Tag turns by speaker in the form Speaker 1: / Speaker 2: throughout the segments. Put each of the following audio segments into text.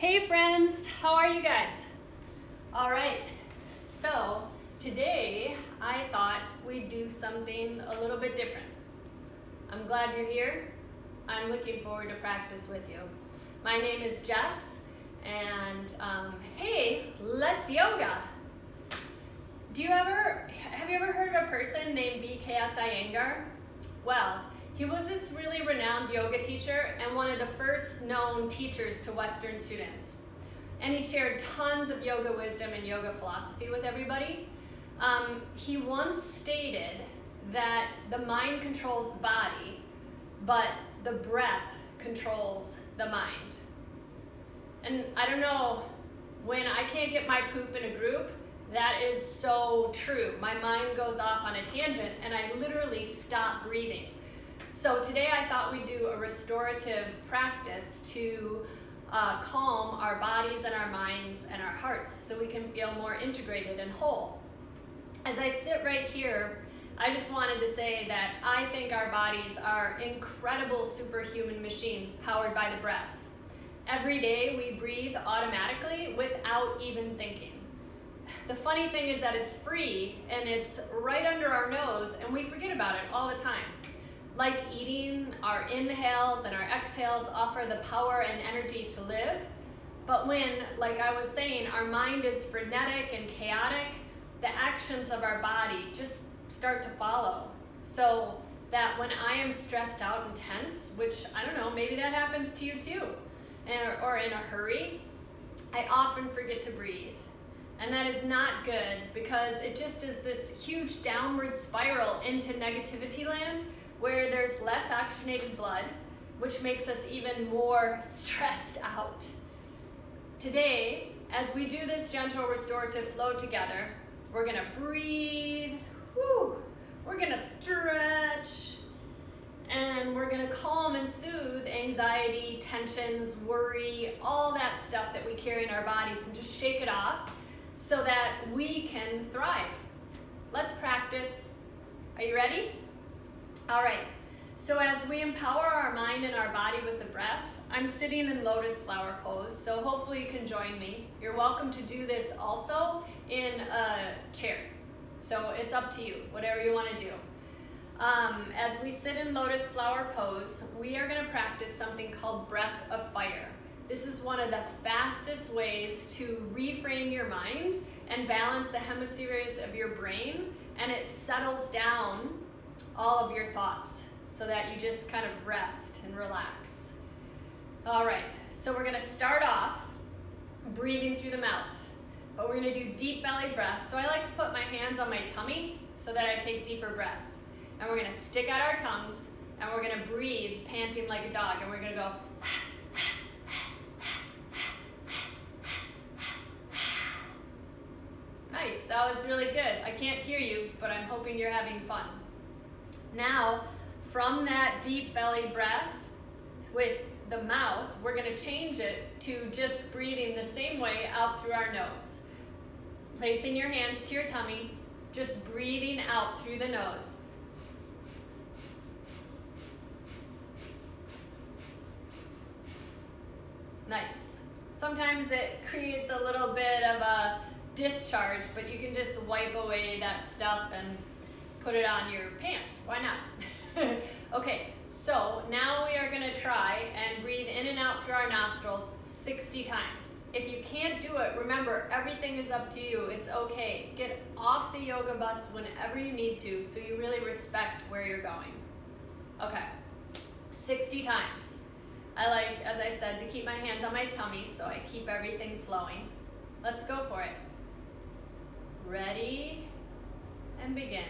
Speaker 1: Hey friends, how are you guys? All right, so today I thought we'd do something a little bit different. I'm glad you're here. I'm looking forward to practice with you. My name is Jess, and hey, let's yoga. Have you ever heard of a person named B.K.S. Iyengar? Well, he was this really renowned yoga teacher and one of the first known teachers to Western students. And he shared tons of yoga wisdom and yoga philosophy with everybody. He once stated that the mind controls the body, but the breath controls the mind. And I don't know, when I can't get my poop in a group, that is so true. My mind goes off on a tangent and I literally stop breathing. So today I thought we'd do a restorative practice to calm our bodies and our minds and our hearts so we can feel more integrated and whole. As I sit right here, I just wanted to say that I think our bodies are incredible superhuman machines powered by the breath. Every day we breathe automatically without even thinking. The funny thing is that it's free and it's right under our nose and we forget about it all the time. Like eating, our inhales and our exhales offer the power and energy to live. But when, like I was saying, our mind is frenetic and chaotic, the actions of our body just start to follow. So that when I am stressed out and tense, which I don't know, maybe that happens to you too, or in a hurry, I often forget to breathe. And that is not good because it just is this huge downward spiral into negativity land where there's less oxygenated blood, which makes us even more stressed out. Today, as we do this gentle restorative flow together, we're gonna breathe, we're gonna stretch, and we're gonna calm and soothe anxiety, tensions, worry, all that stuff that we carry in our bodies and just shake it off so that we can thrive. Let's practice. Are you ready? All right, so as we empower our mind and our body with the breath, I'm sitting in lotus flower pose, so hopefully you can join me. You're welcome to do this also in a chair, so it's up to you, whatever you want to do. As we sit in lotus flower pose, we are going to practice something called breath of fire. This is one of the fastest ways to reframe your mind and balance the hemispheres of your brain, and it settles down all of your thoughts so that you just kind of rest and relax. All right, so we're gonna start off breathing through the mouth, but we're gonna do deep belly breaths. So I like to put my hands on my tummy so that I take deeper breaths. And we're gonna stick out our tongues and we're gonna breathe panting like a dog, and we're gonna go Nice, that was really good. I can't hear you, but I'm hoping you're having fun. Now, from that deep belly breath with the mouth, we're going to change it to just breathing the same way out through our nose. Placing your hands to your tummy, just breathing out through the nose. Nice. Sometimes it creates a little bit of a discharge, but you can just wipe away that stuff and put it on your pants. Why not? Okay, so now we are going to try and breathe in and out through our nostrils 60 times. If you can't do it, remember, everything is up to you. It's okay. Get off the yoga bus whenever you need to so you really respect where you're going. Okay, 60 times. I like, as I said, to keep my hands on my tummy so I keep everything flowing. Let's go for it. Ready, and begin.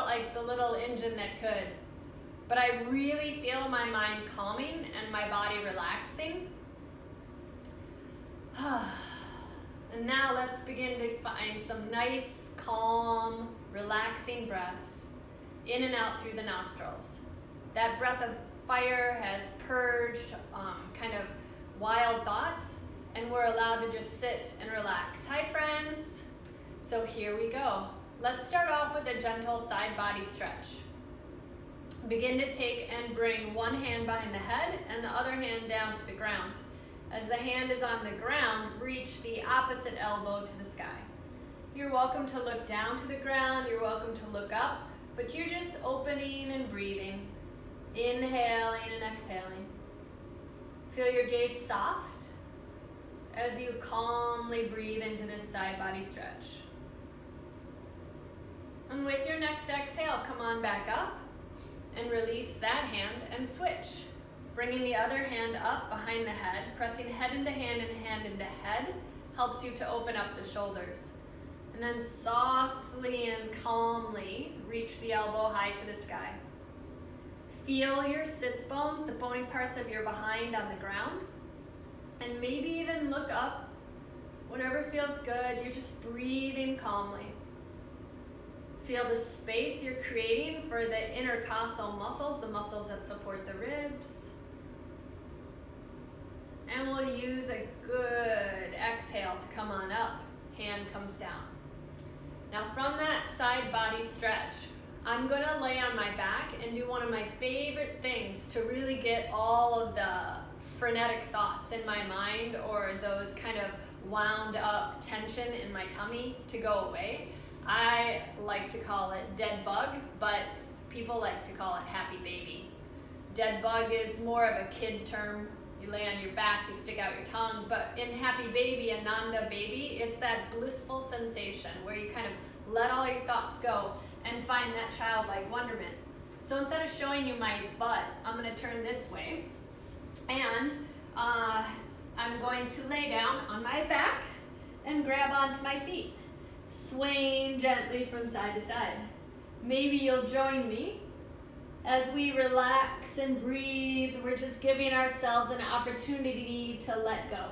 Speaker 1: Like the little engine that could. But I really feel my mind calming and my body relaxing. And now let's begin to find some nice, calm, relaxing breaths in and out through the nostrils. That breath of fire has purged kind of wild thoughts, and we're allowed to just sit and relax. Hi friends! So here we go. Let's start off with a gentle side body stretch. Begin to take and bring one hand behind the head and the other hand down to the ground. As the hand is on the ground, reach the opposite elbow to the sky. You're welcome to look down to the ground, you're welcome to look up, but you're just opening and breathing, inhaling and exhaling. Feel your gaze soft as you calmly breathe into this side body stretch. And with your next exhale, come on back up and release that hand and switch. Bringing the other hand up behind the head, pressing head into hand and hand into head helps you to open up the shoulders. And then softly and calmly reach the elbow high to the sky. Feel your sits bones, the bony parts of your behind on the ground. And maybe even look up, whatever feels good, you're just breathing calmly. Feel the space you're creating for the intercostal muscles, the muscles that support the ribs. And we'll use a good exhale to come on up. Hand comes down. Now from that side body stretch, I'm gonna lay on my back and do one of my favorite things to really get all of the frenetic thoughts in my mind or those kind of wound up tension in my tummy to go away. I like to call it dead bug, but people like to call it happy baby. Dead bug is more of a kid term. You lay on your back, you stick out your tongue, but in happy baby, Ananda baby, it's that blissful sensation where you kind of let all your thoughts go and find that childlike wonderment. So instead of showing you my butt, I'm gonna turn this way and I'm going to lay down on my back and grab onto my feet, swaying gently from side to side. Maybe you'll join me as we relax and breathe. We're just giving ourselves an opportunity to let go.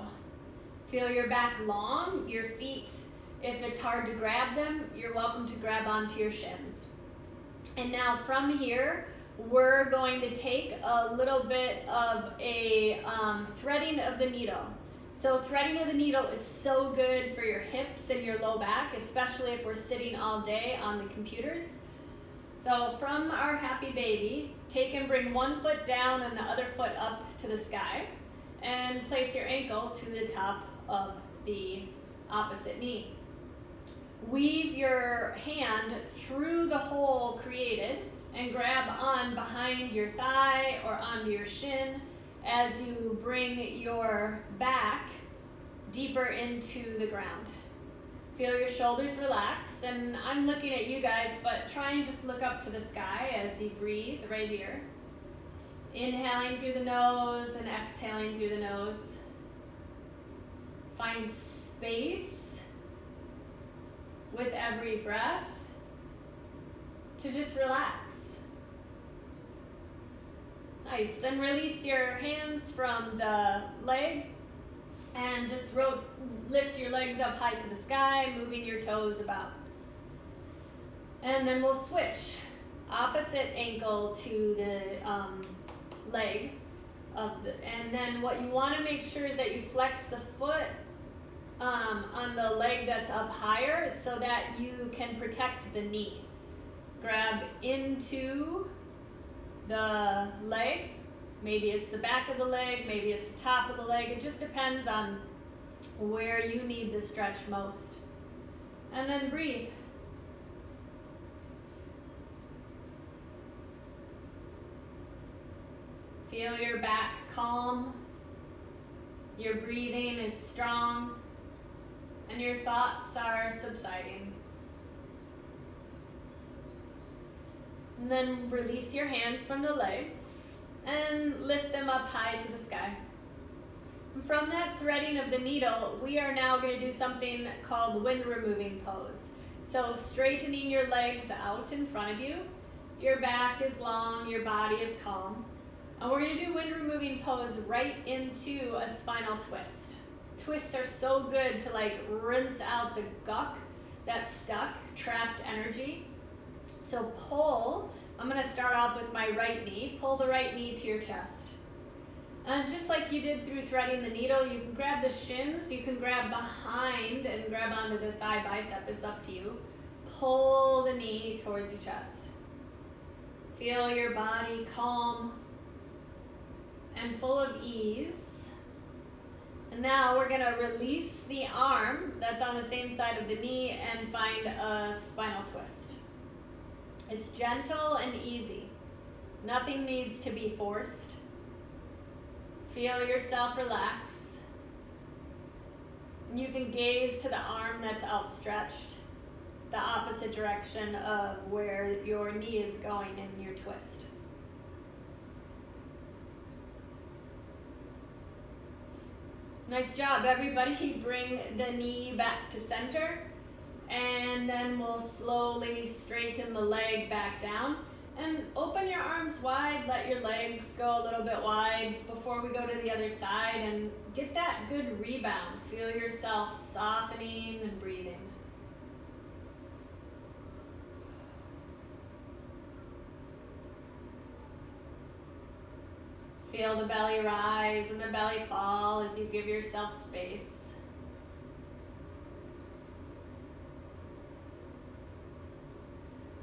Speaker 1: Feel your back long, your feet, if it's hard to grab them, you're welcome to grab onto your shins. And now from here, we're going to take a little bit of a threading of the needle. So threading of the needle is so good for your hips and your low back, especially if we're sitting all day on the computers. So from our happy baby, take and bring one foot down and the other foot up to the sky, and place your ankle to the top of the opposite knee. Weave your hand through the hole created and grab on behind your thigh or onto your shin as you bring your back deeper into the ground. Feel your shoulders relax, and I'm looking at you guys, but try and just look up to the sky as you breathe right here. Inhaling through the nose and exhaling through the nose. Find space with every breath to just relax. Nice, and release your hands from the leg and just lift your legs up high to the sky, moving your toes about. And then we'll switch. Opposite ankle to the leg. And then what you want to make sure is that you flex the foot on the leg that's up higher so that you can protect the knee. Grab into the leg. Maybe it's the back of the leg, maybe it's the top of the leg. It just depends on where you need the stretch most. And then breathe. Feel your back calm. Your breathing is strong. And your thoughts are subsiding. And then release your hands from the legs and lift them up high to the sky. And from that threading of the needle, we are now going to do something called wind removing pose. So straightening your legs out in front of you, your back is long, your body is calm. And we're going to do wind removing pose right into a spinal twist. twists are so good to like rinse out the gunk that's stuck, trapped energy. So pull, I'm gonna start off with my right knee. Pull the right knee to your chest. And just like you did through threading the needle, you can grab the shins, you can grab behind and grab onto the thigh bicep, it's up to you. Pull the knee towards your chest. Feel your body calm and full of ease. And now we're gonna release the arm that's on the same side of the knee and find a spinal twist. It's gentle and easy. Nothing needs to be forced. Feel yourself relax. And you can gaze to the arm that's outstretched, the opposite direction of where your knee is going in your twist. Nice job, everybody. Bring the knee back to center, and then we'll slowly straighten the leg back down. And open your arms wide, let your legs go a little bit wide before we go to the other side, and get that good rebound. Feel yourself softening and breathing. Feel the belly rise and the belly fall as you give yourself space.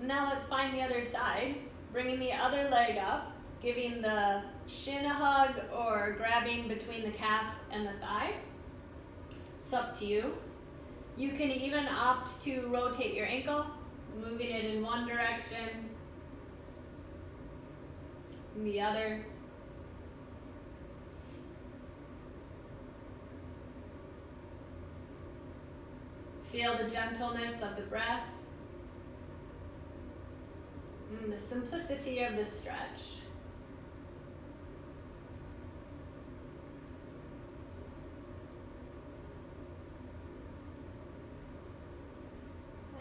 Speaker 1: Now let's find the other side. Bringing the other leg up, giving the shin a hug or grabbing between the calf and the thigh. It's up to you. You can even opt to rotate your ankle, moving it in one direction, and the other. Feel the gentleness of the breath. The simplicity of the stretch.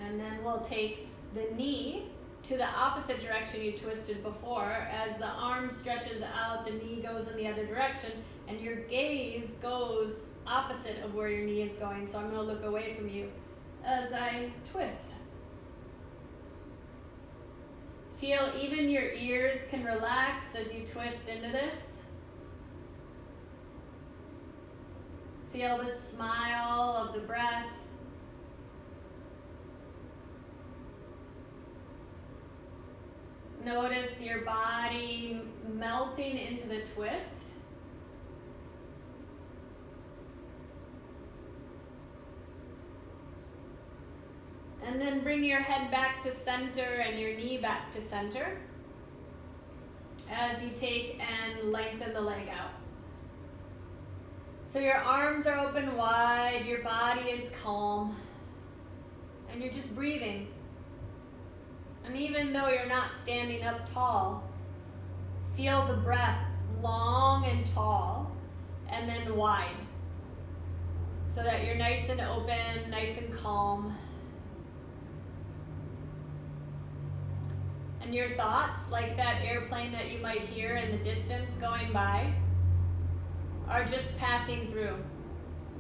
Speaker 1: And then we'll take the knee to the opposite direction you twisted before. As the arm stretches out, the knee goes in the other direction, and your gaze goes opposite of where your knee is going. So I'm going to look away from you as I twist. Feel even your ears can relax as you twist into this. Feel the smile of the breath. Notice your body melting into the twist. And then bring your head back to center and your knee back to center as you take and lengthen the leg out. So your arms are open wide, your body is calm, and you're just breathing. And even though you're not standing up tall, feel the breath long and tall and then wide so that you're nice and open, nice and calm. And your thoughts, like that airplane that you might hear in the distance going by, are just passing through.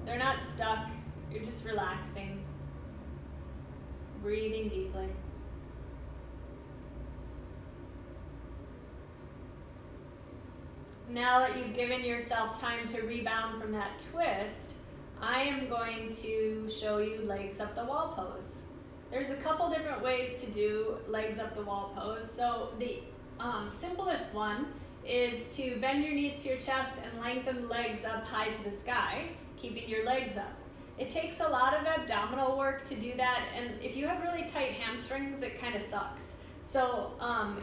Speaker 1: They're not stuck, you're just relaxing, breathing deeply. Now that you've given yourself time to rebound from that twist, I am going to show you legs up the wall pose. There's a couple different ways to do legs up the wall pose. So the simplest one is to bend your knees to your chest and lengthen the legs up high to the sky, keeping your legs up. It takes a lot of abdominal work to do that, and if you have really tight hamstrings, it kind of sucks. So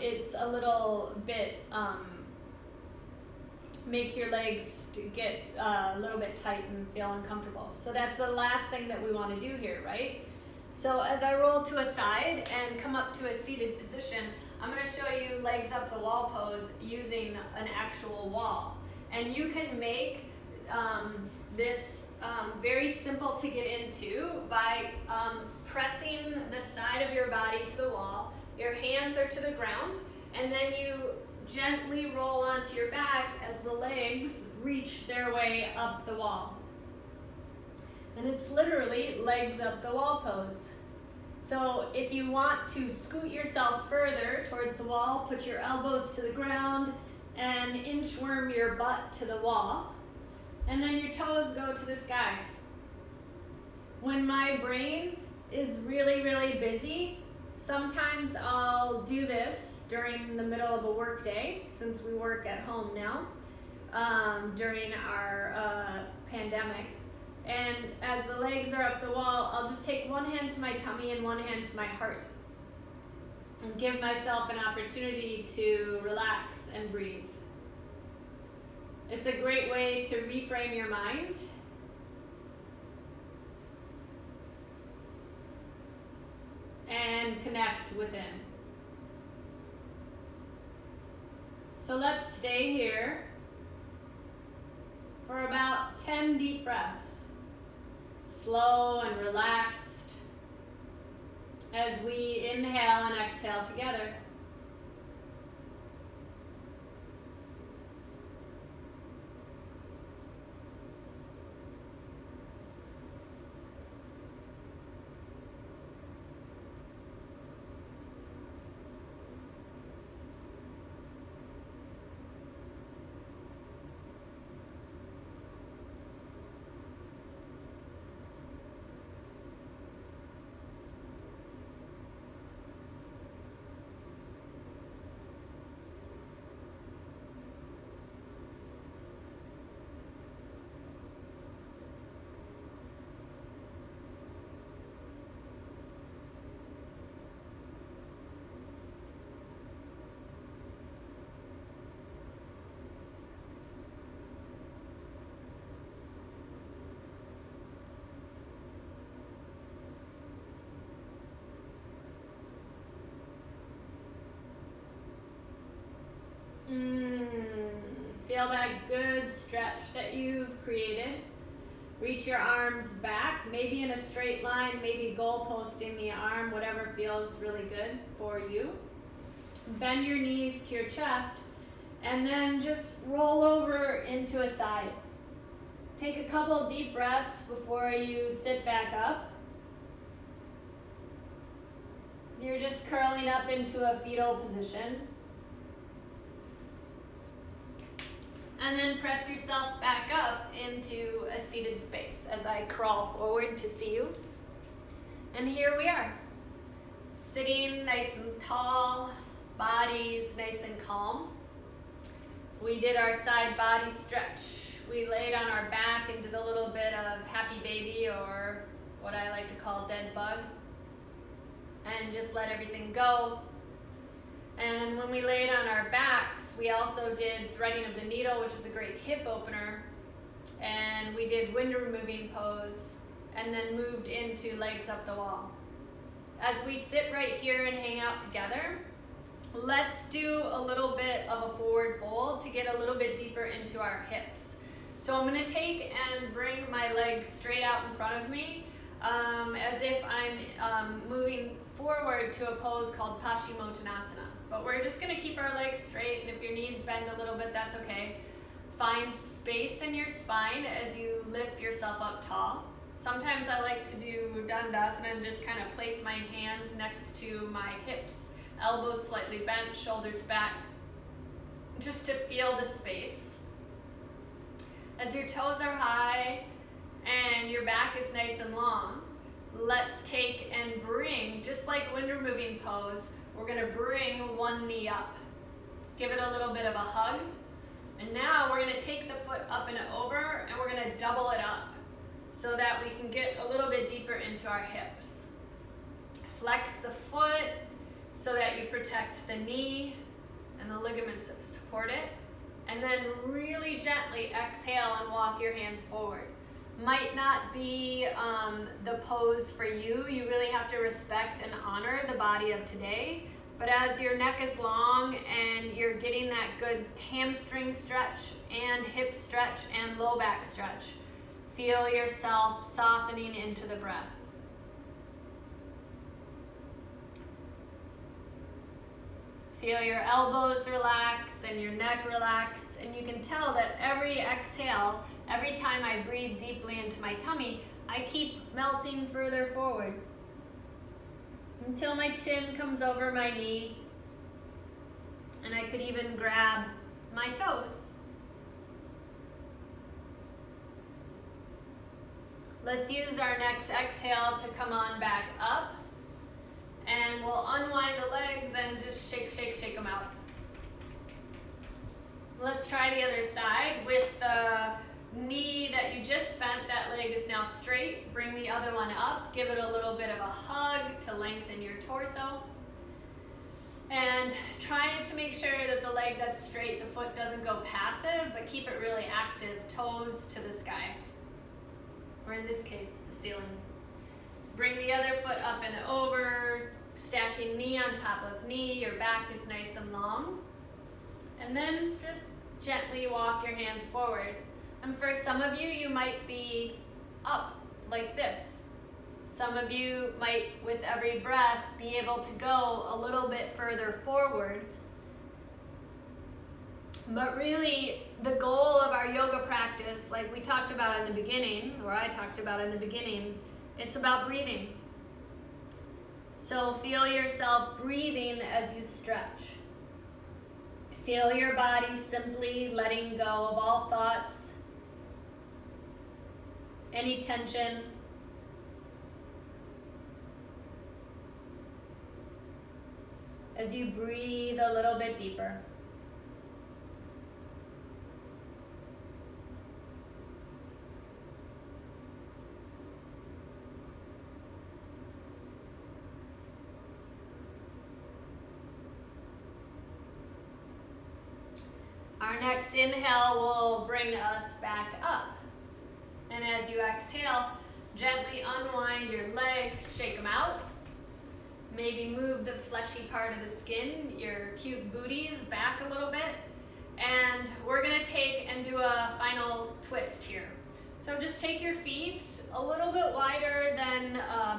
Speaker 1: it's a little bit, makes your legs get a little bit tight and feel uncomfortable. So that's the last thing that we want to do here, right? So as I roll to a side and come up to a seated position, I'm going to show you legs up the wall pose using an actual wall. And you can make this very simple to get into by pressing the side of your body to the wall. Your hands are to the ground, and then you gently roll onto your back as the legs reach their way up the wall. And it's literally legs up the wall pose. So if you want to scoot yourself further towards the wall, put your elbows to the ground and inchworm your butt to the wall. And then your toes go to the sky. When my brain is really, really busy, sometimes I'll do this during the middle of a work day, since we work at home now, during our pandemic. And as the legs are up the wall, I'll just take one hand to my tummy and one hand to my heart. And give myself an opportunity to relax and breathe. It's a great way to reframe your mind. And connect within. So let's stay here for about 10 deep breaths. Slow and relaxed as we inhale and exhale together. Feel that good stretch that you've created. Reach your arms back, maybe in a straight line, maybe goalposting the arm, whatever feels really good for you. Bend your knees to your chest, and then just roll over into a side. Take a couple deep breaths before you sit back up. You're just curling up into a fetal position. And then press yourself back up into a seated space as I crawl forward to see you. And here we are, sitting nice and tall, bodies nice and calm. We did our side body stretch. We laid on our back and did a little bit of happy baby, or what I like to call dead bug, and just let everything go. And when we laid on our backs, we also did threading of the needle, which is a great hip opener. And we did window removing pose, and then moved into legs up the wall. As we sit right here and hang out together, let's do a little bit of a forward fold to get a little bit deeper into our hips. So I'm going to take and bring my legs straight out in front of me, as if I'm moving forward to a pose called Paschimottanasana. But we're just going to keep our legs straight, and if your knees bend a little bit, that's okay. Find space in your spine as you lift yourself up tall. Sometimes I like to do Dandasana and just kind of place my hands next to my hips, elbows slightly bent, shoulders back, just to feel the space. As your toes are high and your back is nice and long, let's take and bring, just like window moving pose, we're going to bring one knee up. Give it a little bit of a hug. And now we're going to take the foot up and over, and we're going to double it up so that we can get a little bit deeper into our hips. Flex the foot so that you protect the knee and the ligaments that support it. And then really gently exhale and walk your hands forward. Might not be the pose for you. You really have to respect and honor the body of today. But as your neck is long and you're getting that good hamstring stretch and hip stretch and low back stretch, feel yourself softening into the breath. Feel your elbows relax and your neck relax, and you can tell that every exhale, every time I breathe deeply into my tummy, I keep melting further forward until my chin comes over my knee, and I could even grab my toes. Let's use our next exhale to come on back up, and we'll unwind the legs and just shake, shake, shake them out. Let's try the other side. With the knee that you just bent, that leg is now straight. Bring the other one up. Give it a little bit of a hug to lengthen your torso. And try to make sure that the leg that's straight, the foot doesn't go passive, but keep it really active, toes to the sky. Or in this case, the ceiling. Bring the other foot up and over, stacking knee on top of knee. Your back is nice and long. And then just gently walk your hands forward. And for some of you, you might be up like this. Some of you might, with every breath, be able to go a little bit further forward. But really, the goal of our yoga practice, like we talked about in the beginning, or I talked about in the beginning, it's about breathing. So feel yourself breathing as you stretch. Feel your body simply letting go of all thoughts, any tension. As you breathe a little bit deeper. Our next inhale will bring us back up. And as you exhale, gently unwind your legs, shake them out. Maybe move the fleshy part of the skin, your cute booties, back a little bit. And we're gonna take and do a final twist here. So just take your feet a little bit wider than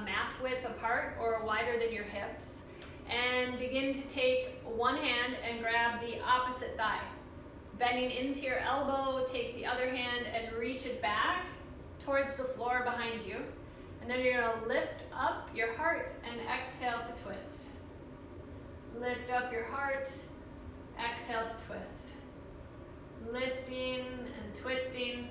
Speaker 1: mat width apart or wider than your hips. And begin to take one hand and grab the opposite thigh. Bending into your elbow, take the other hand and reach it back towards the floor behind you. And then you're gonna lift up your heart and exhale to twist. Lift up your heart, exhale to twist. Lifting and twisting.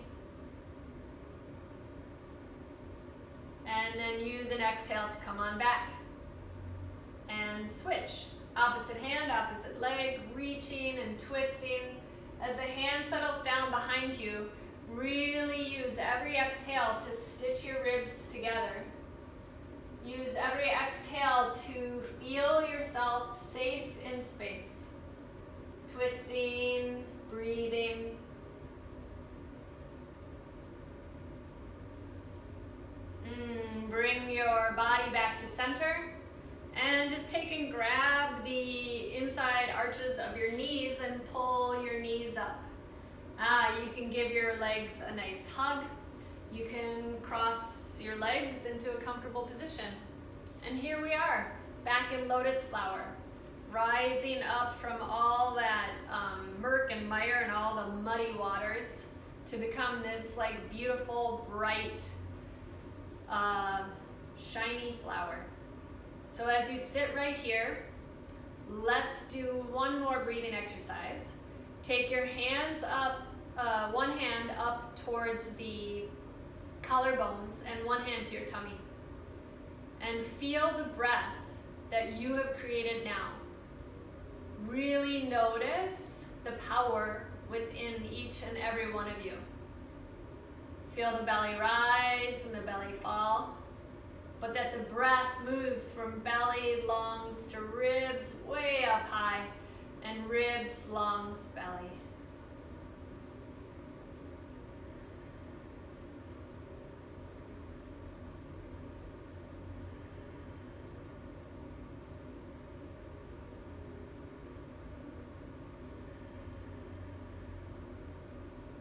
Speaker 1: And then use an exhale to come on back. And switch. Opposite hand, opposite leg, reaching and twisting. As the hand settles down behind you, really use every exhale to stitch your ribs together. Use every exhale to feel yourself safe in space. Twisting, breathing. Bring your body back to center. And just take and grab the inside arches of your knees and pull your knees up. You can give your legs a nice hug. You can cross your legs into a comfortable position. And here we are, back in lotus flower, rising up from all that murk and mire and all the muddy waters to become this like beautiful, bright, shiny flower. So as you sit right here, let's do one more breathing exercise. Take your hands up, one hand up towards the collarbones and one hand to your tummy. And feel the breath that you have created now. Really notice the power within each and every one of you. Feel the belly rise and the belly fall. But that the breath moves from belly, lungs to ribs, way up high, and ribs, lungs, belly.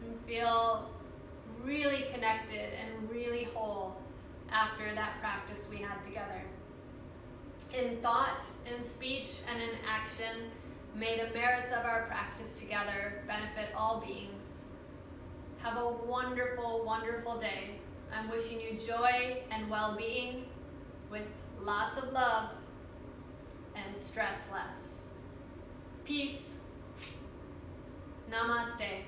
Speaker 1: And feel really connected and really whole after that practice we had together. In thought, in speech, and in action, may the merits of our practice together benefit all beings. Have a wonderful, wonderful day. I'm wishing you joy and well-being with lots of love and stress less. Peace. Namaste.